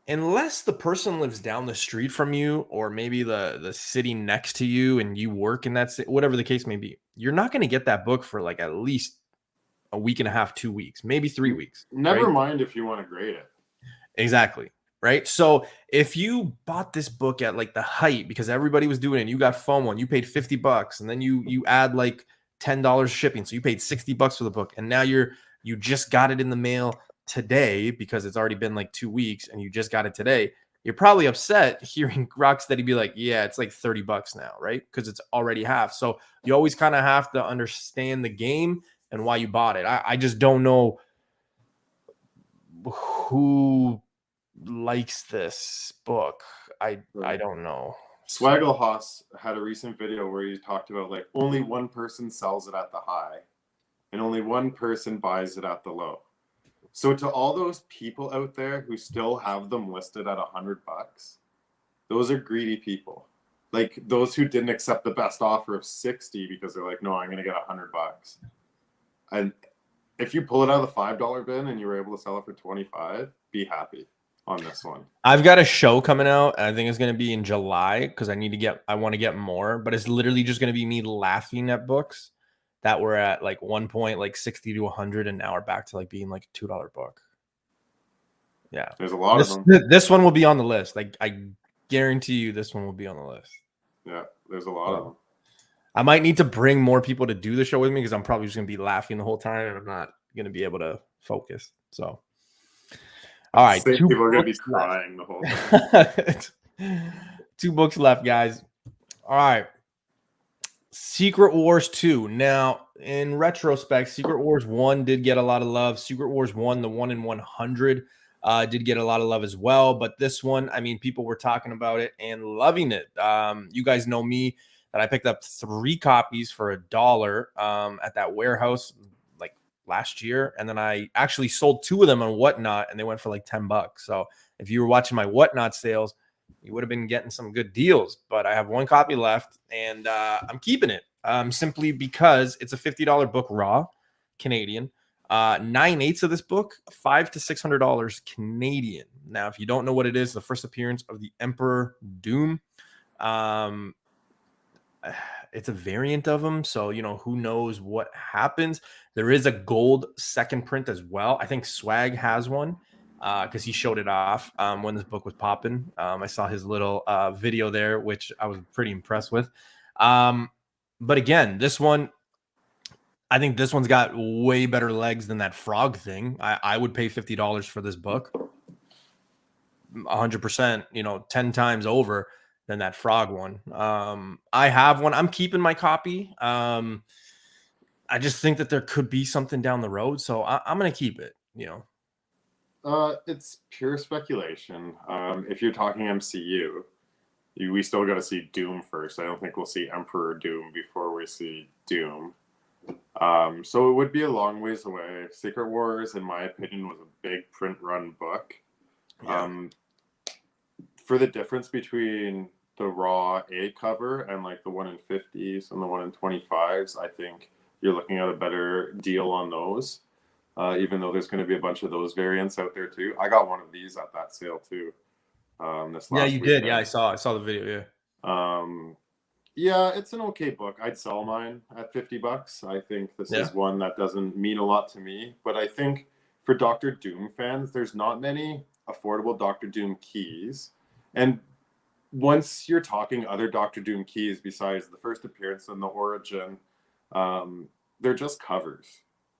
unless the person lives down the street from you, or maybe the city next to you and you work in that city, whatever the case may be, you're not going to get that book for like at least a week and a half, 2 weeks, maybe 3 weeks. Never mind if you want to grade it. Exactly. Right. So if you bought this book at like the height because everybody was doing it, and you got FOMO and you paid $50, and then you add like $10 shipping, so you paid $60 for the book, and now you just got it in the mail today because it's already been like 2 weeks and you just got it today, you're probably upset hearing Rocksteady be like, yeah, it's like $30 now, right? Because it's already half. So you always kind of have to understand the game and why you bought it. I just don't know who likes this book. I don't know. Swaggle had a recent video where he talked about like only one person sells it at the high and only one person buys it at the low. So to all those people out there who still have them listed at $100, those are greedy people. Like those who didn't accept the best offer of 60 because they're like, no, I'm going to get $100. And if you pull it out of the $5 bin and you were able to sell it for 25, be happy on this one. I've got a show coming out, and I think it's going to be in July because I want to get more, but it's literally just going to be me laughing at books that were at like one point like 60 to 100, and now are back to like being like a $2 book. Yeah, there's a lot of them. This one will be on the list. Like I guarantee you, this one will be on the list. Yeah, there's a lot of them. I might need to bring more people to do the show with me because I'm probably just going to be laughing the whole time, and I'm not going to be able to focus. So, all right, people are going to be crying the whole time. 2 books left, guys. All right. Secret Wars 2. Now, in retrospect, Secret Wars 1 did get a lot of love. Secret Wars 1, the 1 in 100, did get a lot of love as well. But this one, I mean, people were talking about it and loving it. You guys know me that I picked up 3 copies for $1 at that warehouse like last year, and then I actually sold 2 of them on Whatnot, and they went for like $10. So if you were watching my Whatnot sales, you would have been getting some good deals. But I have 1 copy left, and I'm keeping it simply because it's a $50 book raw Canadian. 9/8 of this book, $500 to $600 Canadian. Now, if you don't know what it is, the first appearance of the Emperor Doom. It's a variant of them, so who knows what happens. There is a gold second print as well. I think Swag has one because he showed it off when this book was popping. I saw his little video there, which I was pretty impressed with. But again, this one, I think this one's got way better legs than that frog thing. I would pay $50 for this book, 100%, 10 times over than that frog one. I have one. I'm keeping my copy. I just think that there could be something down the road, so I'm gonna keep it. It's pure speculation. If you're talking MCU, we still got to see Doom first. I don't think we'll see Emperor Doom before we see Doom. So it would be a long ways away. Secret Wars, in my opinion, was a big print run book. Yeah. For the difference between the raw A cover and like the 1 in 50s and the 1 in 25s, I think you're looking at a better deal on those. Even though there's going to be a bunch of those variants out there too. I got one of these at that sale too. This last you weekend. did. Yeah, I saw the video. Yeah. Yeah, it's an okay book. I'd sell mine at $50. I think this is one that doesn't mean a lot to me, but I think for Doctor Doom fans, there's not many affordable Doctor Doom keys. And once you're talking other Doctor Doom keys besides the first appearance and the origin, they're just covers,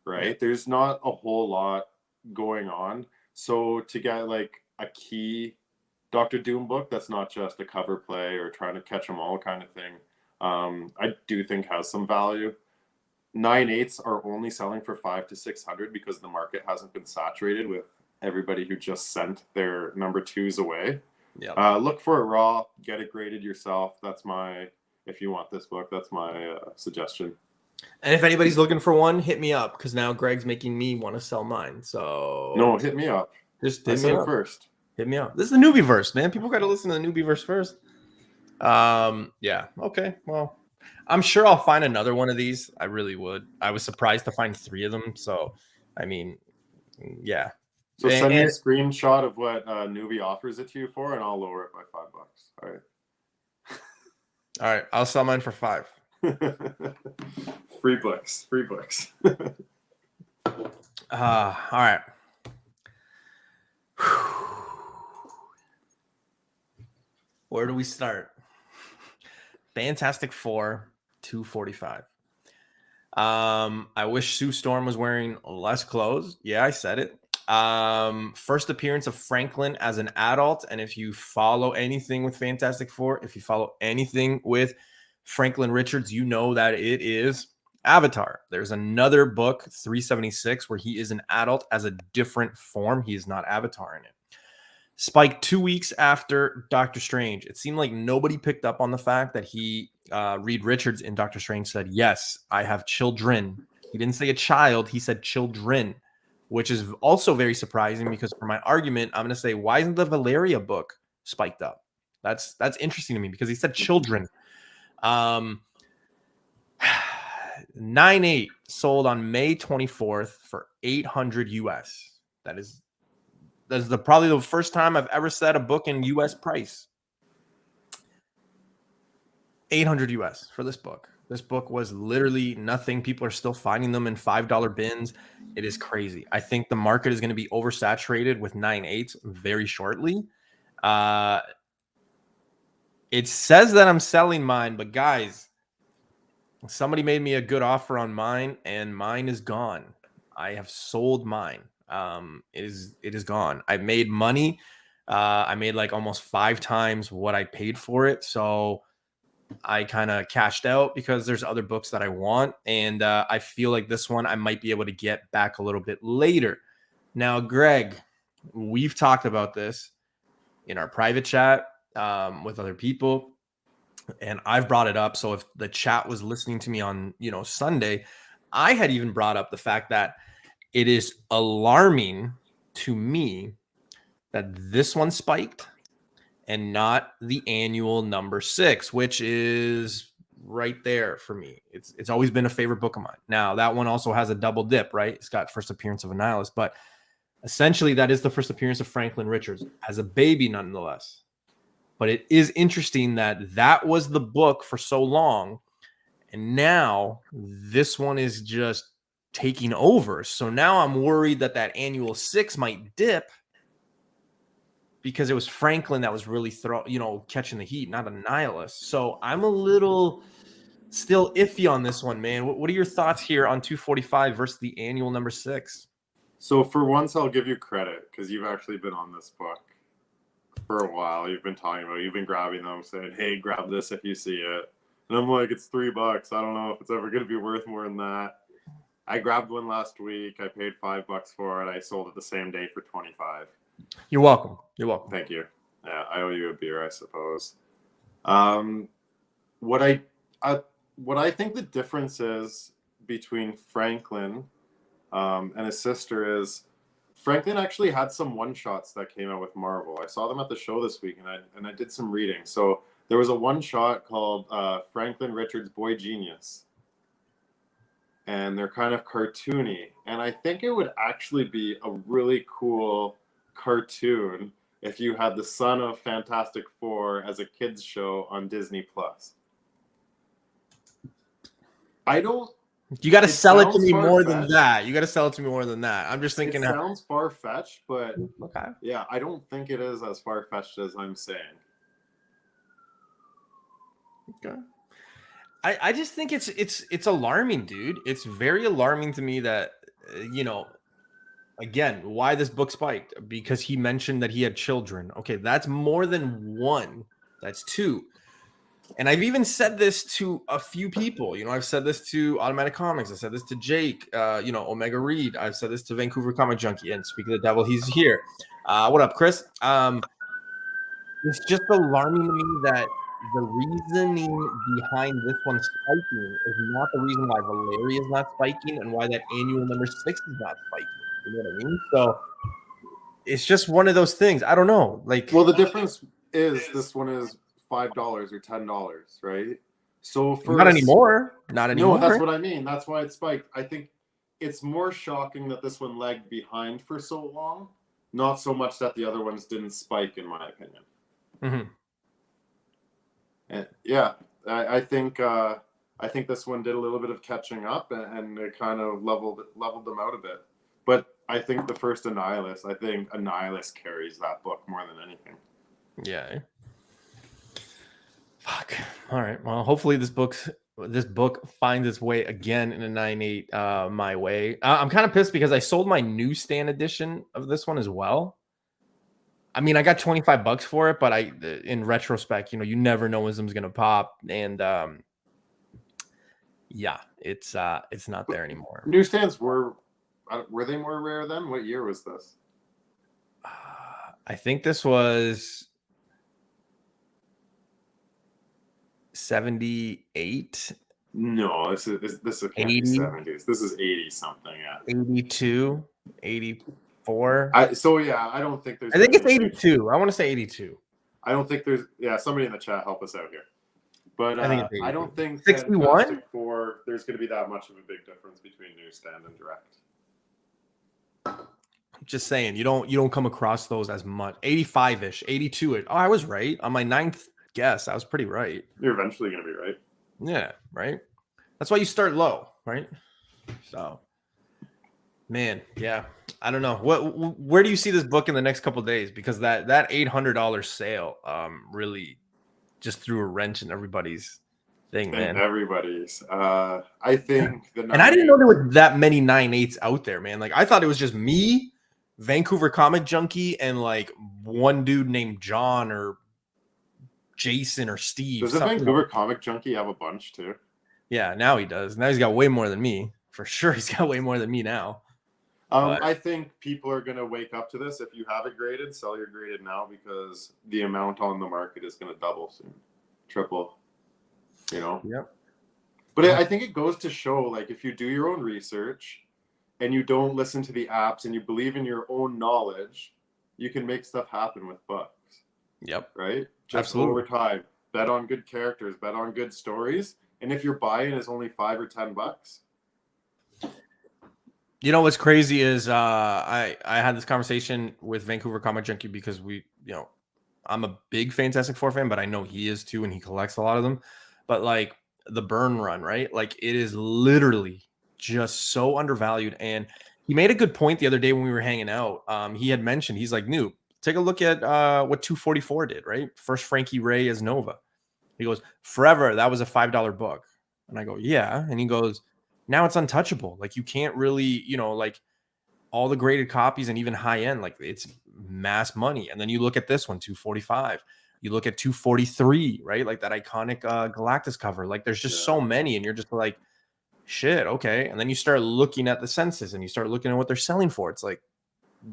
right? Yeah. There's not a whole lot going on. So to get like a key Doctor Doom book that's not just a cover play or trying to catch them all kind of thing, I do think has some value. 9/8 are only selling for $500 to $600 because the market hasn't been saturated with everybody who just sent their number 2s away. Yeah. Look for it raw, get it graded yourself. If you want this book, that's my suggestion. And if anybody's looking for one, hit me up because now Greg's making me want to sell mine. So no, hit me up. Just hit me up first. Hit me up. This is the newbie verse, man. People got to listen to the newbie verse first. Yeah. Okay. Well, I'm sure I'll find another one of these. I really would. I was surprised to find 3 of them. So, I mean, yeah. So send me a screenshot of what newbie offers it to you for, and I'll lower it by $5. All right. All right. I'll sell mine for $5. Free books. All right. Where do we start? Fantastic Four, $245. I wish Sue Storm was wearing less clothes. Yeah, I said it. First appearance of Franklin as an adult. And if you follow anything with Fantastic Four, if you follow anything with Franklin Richards, you know that it is Avatar. There's another book, 376, where he is an adult as a different form. He is not Avatar in it. Spike 2 weeks after Doctor Strange. It seemed like nobody picked up on the fact that Reed Richards in Doctor Strange said, yes, I have children. He didn't say a child. He said children, which is also very surprising because for my argument, I'm going to say, why isn't the Valeria book spiked up? That's interesting to me because he said children. 9/8 sold on May 24th for $800 US. That's probably the first time I've ever said a book in US price. $800 US for this book. This book was literally nothing. People are still finding them in $5 bins. It is crazy. I think the market is going to be oversaturated with 9/8 very shortly. It says that I'm selling mine, but guys, somebody made me a good offer on mine, and mine is gone. I have sold mine. It is gone. I made money. I made like almost 5 times what I paid for it. So I kind of cashed out because there's other books that I want. And I feel like this one I might be able to get back a little bit later. Now, Greg, we've talked about this in our private chat with other people. And I've brought it up. So if the chat was listening to me on, Sunday, I had even brought up the fact that it is alarming to me that this one spiked and not the annual number 6, which is right there for me. It's always been a favorite book of mine. Now, that one also has a double dip, right? It's got first appearance of a nihilist, but essentially that is the first appearance of Franklin Richards as a baby, nonetheless. But it is interesting that that was the book for so long, and now this one is just taking over. So now I'm worried that that annual 6 might dip because it was Franklin that was really catching the heat, not a nihilist. So I'm a little still iffy on this one, man. What are your thoughts here on 245 versus the annual number 6? So for once, I'll give you credit because you've actually been on this book for a while. You've been talking about, you've been grabbing them, saying, "Hey, grab this if you see it." And I'm like, "It's $3. I don't know if it's ever going to be worth more than that." I grabbed one last week. I paid $5 for it. I sold it the same day for 25. You're welcome. You're welcome. Thank you. Yeah, I owe you a beer, I suppose. What I think the difference is between Franklin and his sister is Franklin actually had some one-shots that came out with Marvel. I saw them at the show this week, and I did some reading. So there was a one-shot called Franklin Richards' Boy Genius. And they're kind of cartoony. And I think it would actually be a really cool cartoon if you had the son of Fantastic Four as a kids show on Disney Plus. You got to sell it to me more than that. You got to sell it to me more than that. I'm just thinking. It sounds far-fetched, but okay. Yeah, I don't think it is as far-fetched as I'm saying. Okay. I just think it's alarming, dude. It's very alarming to me that again, why this book spiked, because he mentioned that he had children. Okay, that's more than one. That's two. And I've even said this to a few people. I've said this to Automatic Comics. I said this to Jake, Omega Reed. I've said this to Vancouver Comic Junkie. And speak of the devil, he's here. What up, Chris? It's just alarming to me that the reasoning behind this one spiking is not the reason why Valeria is not spiking and why that annual number 6 is not spiking. You know what I mean? So it's just one of those things. I don't know. Well, the difference is this one is $5 or $10, right? So not anymore. Not anymore. No, that's what I mean. That's why it spiked. I think it's more shocking that this one lagged behind for so long, not so much that the other ones didn't spike, in my opinion. Mm-hmm. And yeah, I think this one did a little bit of catching up, and it kind of leveled them out a bit. But I think the first Annihilus, carries that book more than anything. Yeah. Fuck. All right. Well, hopefully this book finds its way again in a 9.8 my way. I'm kind of pissed because I sold my newsstand edition of this one as well. I mean, I got $25 for it, but in retrospect, you never know when something's gonna pop, and yeah, it's not there anymore. Newsstands were they more rare then? What year was this? I think this was 78. No, this can't be 70s. This is 80 something. Yeah, 82, 84. I don't think there's. I think it's 82. I want to say 82. I don't think there's. Yeah, somebody in the chat help us out here. But I don't think 61. There's going to be that much of a big difference between newsstand and direct. Just saying, you don't come across those as much. 85-ish, 82. Oh, I was right on my 9th guess. I was pretty right. You're eventually going to be right. Yeah, right. That's why you start low, right? So, man, yeah. I don't know. Where do you see this book in the next couple of days? Because that $800 sale really just threw a wrench in everybody's thing, man. Everybody's. I think and I didn't know there were that many 9.8s out there, man. Like, I thought it was just me, Vancouver Comic Junkie, and like one dude named John or Jason or Steve. Does the Vancouver Comic Junkie have a bunch too? Yeah, now he does. Now he's got way more than me. For sure, he's got way more than me now. I think people are going to wake up to this. If you have it graded, sell your graded now, because the amount on the market is going to double soon, triple. Yep. But I think it goes to show, like, if you do your own research and you don't listen to the apps and you believe in your own knowledge, you can make stuff happen with books. Yep. Right? Just Absolutely. over time. Bet on good characters, bet on good stories. And if your buy-in is only $5 or $10, you know what's crazy is I had this conversation with Vancouver Comic Junkie because I'm a big Fantastic Four fan, but I know he is too, and he collects a lot of them. But like the Burn Run, right? Like it is literally just so undervalued. And he made a good point the other day when we were hanging out. He had mentioned, he's like, "Noob, take a look at what 244 did, right? First Frankie Ray as Nova." He goes, "Forever, that was a $5 book." And I go, "Yeah." And he goes, "Now it's untouchable. Like you can't really, like all the graded copies and even high end, like it's mass money." And then you look at this one, 245. You look at 243, right? Like that iconic Galactus cover. Like there's just so many, and you're just like, shit, okay. And then you start looking at the census and you start looking at what they're selling for. It's like,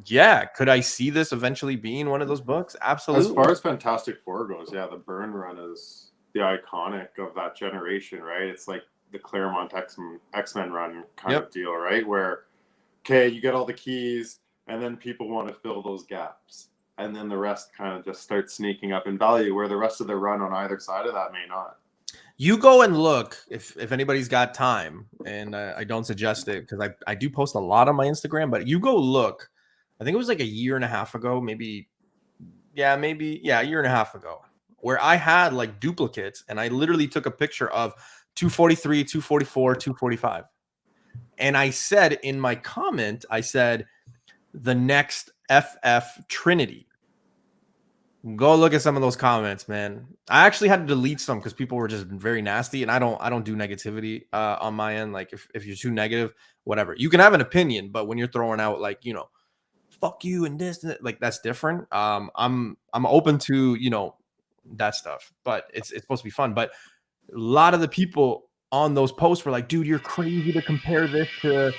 yeah, could I see this eventually being one of those books? Absolutely. As far as Fantastic Four goes, yeah, the Burn Run is the iconic of that generation, right? It's like the Claremont X-Men run kind of deal, right? Where, okay, you get all the keys, and then people want to fill those gaps. And then the rest kind of just starts sneaking up in value, where the rest of the run on either side of that may not. You go and look if anybody's got time, and I don't suggest it because I do post a lot on my Instagram, but you go look. I think it was like a year and a half ago, maybe a year and a half ago, where I had like duplicates and I literally took a picture of 243, 244, 245. And I said in my comment, I said, the next FF Trinity. Go look at some of those comments, man. I actually had to delete some because people were just very nasty, and I don't do negativity on my end. Like if you're too negative, whatever. You can have an opinion, but when you're throwing out like, fuck you and this, like that's different. I'm open to, that stuff, but it's supposed to be fun. But a lot of the people on those posts were like, dude, you're crazy to compare this to,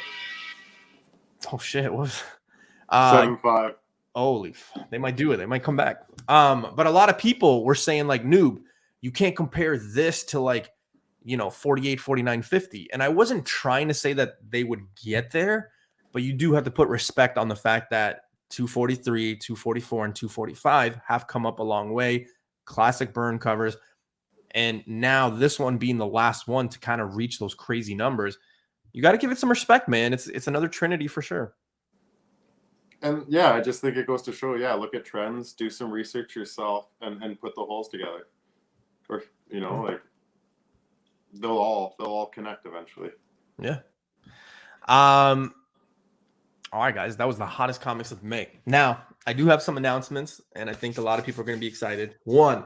oh shit, what was 7-5. Holy, they might do it. They might come back. But a lot of people were saying like, noob, you can't compare this to like, 48, 49, 50. And I wasn't trying to say that they would get there, but you do have to put respect on the fact that 243, 244, and 245 have come up a long way. Classic burn covers. And now this one being the last one to kind of reach those crazy numbers, you got to give it some respect, man. It's another Trinity for sure. And yeah, I just think it goes to show, look at trends, do some research yourself, and put the holes together. Or, like they'll all connect eventually. Yeah. All right, guys, that was the hottest comics of May. Now, I do have some announcements, and I think a lot of people are going to be excited. One,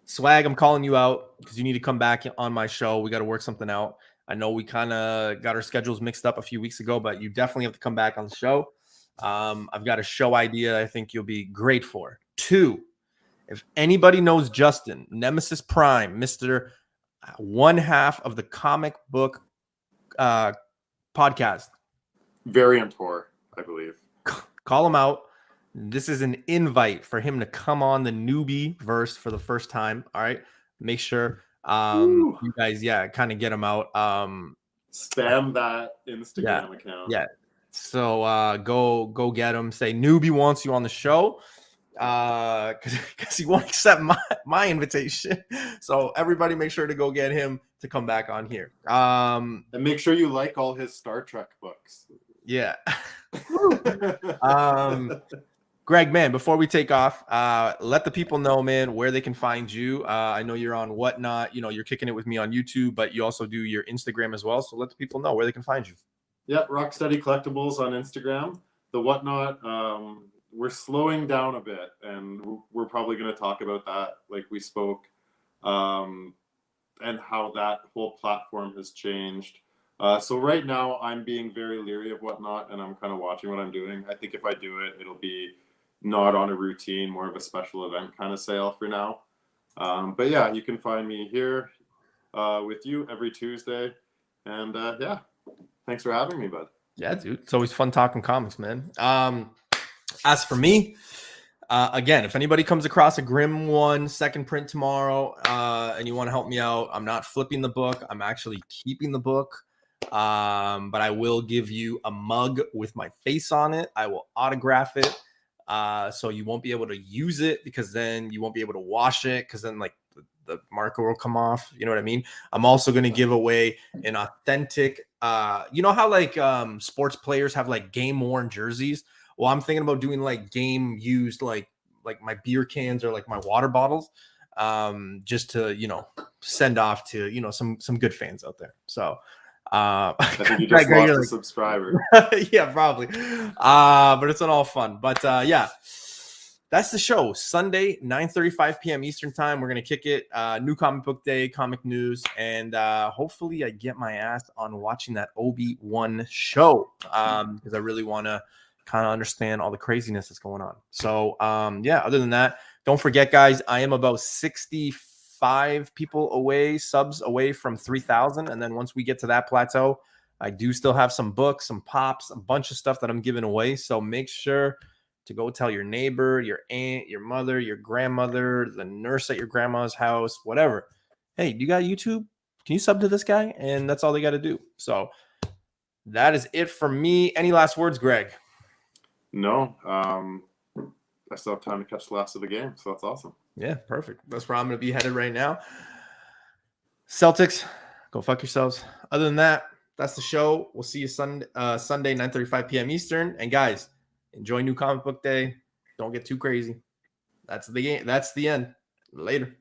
Swag, I'm calling you out because you need to come back on my show. We got to work something out. I know we kind of got our schedules mixed up a few weeks ago, but you definitely have to come back on the show. I've got a show idea I think you'll be great for. Two, if anybody knows Justin, Nemesis Prime, Mr. One half of the comic book podcast. Variant Tour, I believe. Call him out. This is an invite for him to come on the newbie verse for the first time. All right. Make sure you guys, kind of get him out. Spam that Instagram account. Yeah. So go get him. Say newbie wants you on the show. Because he won't accept my invitation. So everybody make sure to go get him to come back on here. And make sure you like all his Star Trek books. Yeah. Greg, man, before we take off, let the people know, man, where they can find you. I know you're on Whatnot. You're kicking it with me on YouTube, but you also do your Instagram as well. So let the people know where they can find you. Yeah, Rocksteady Collectibles on Instagram. The Whatnot, we're slowing down a bit, and we're probably going to talk about that, like we spoke, and how that whole platform has changed. So right now, I'm being very leery of Whatnot, and I'm kind of watching what I'm doing. I think if I do it, it'll be not on a routine, more of a special event kind of sale for now. But yeah, you can find me here with you every Tuesday. And thanks for having me, bud. Yeah, dude. It's always fun talking comics, man. As for me, again, if anybody comes across a Grimm 1 second print tomorrow and you want to help me out, I'm not flipping the book. I'm actually keeping the book. But I will give you a mug with my face on it. I will autograph it. So you won't be able to use it because then you won't be able to wash it because then like the marker will come off. You know what I mean? I'm also going to give away an authentic, you know how like sports players have like game worn jerseys? Well, I'm thinking about doing like game used, like my beer cans or like my water bottles, just to, you know, send off to, you know, some good fans out there. So, I think you just lost a subscriber. Yeah, probably. But it's all fun. But yeah, that's the show. Sunday, 9:35 p.m. Eastern time. We're gonna kick it. New comic book day, comic news, and hopefully I get my ass on watching that Obi-Wan show. Because I really want to kind of understand all the craziness that's going on. So yeah, other than that, don't forget, guys, I am about 65 people away, subs away from 3,000. And then once we get to that plateau, I do still have some books, some pops, a bunch of stuff that I'm giving away. So make sure to go tell your neighbor, your aunt, your mother, your grandmother, the nurse at your grandma's house, whatever. Hey, you got YouTube? Can you sub to this guy? And that's all they got to do. So that is it for me. Any last words, Greg? No. I still have time to catch the last of the game, so that's awesome. Yeah, perfect. That's where I'm going to be headed right now. Celtics, go fuck yourselves. Other than that, that's the show. We'll see you Sunday, 9:35 p.m. Eastern. And guys, enjoy New Comic Book Day. Don't get too crazy. That's the game. That's the end. Later.